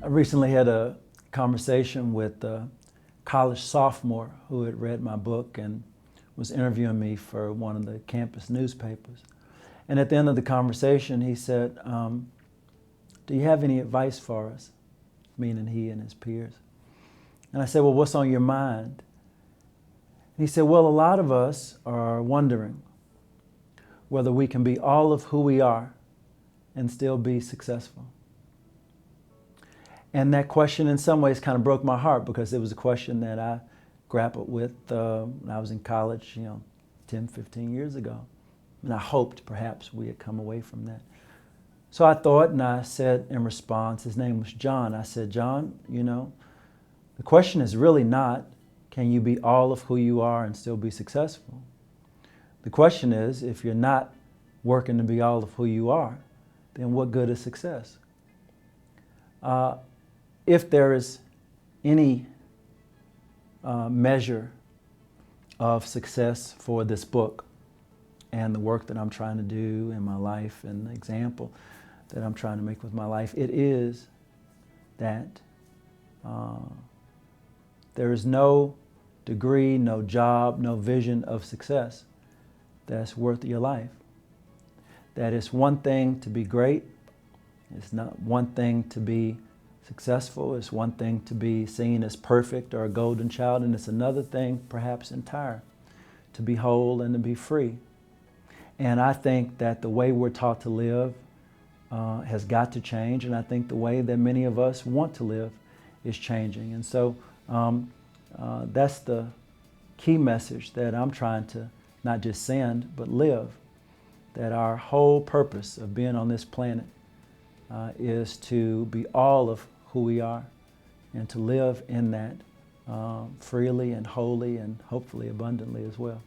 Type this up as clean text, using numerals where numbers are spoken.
I recently had a conversation with a college sophomore who had read my book and was interviewing me for one of the campus newspapers. And at the end of the conversation, he said, do you have any advice for us? Meaning he and his peers. And I said, well, what's on your mind? And he said, well, a lot of us are wondering whether we can be all of who we are and still be successful. And that question in some ways kind of broke my heart, because it was a question that I grappled with when I was in college, 10, 15 years ago. And I hoped perhaps we had come away from that. So I thought, and I said in response, his name was John, I said, John, the question is really not, can you be all of who you are and still be successful? The question is, if you're not working to be all of who you are, then what good is success? If there is any measure of success for this book and the work that I'm trying to do in my life and the example that I'm trying to make with my life, it is that there is no degree, no job, no vision of success that's worth your life. That it's one thing to be great, it's not one thing to be successful, it's one thing to be seen as perfect or a golden child, and it's another thing, perhaps entire, to be whole and to be free. And I think that the way we're taught to live has got to change, and I think the way that many of us want to live is changing. And so that's the key message that I'm trying to not just send, but live, that our whole purpose of being on this planet is to be all of who we are and to live in that freely and wholly and hopefully abundantly as well.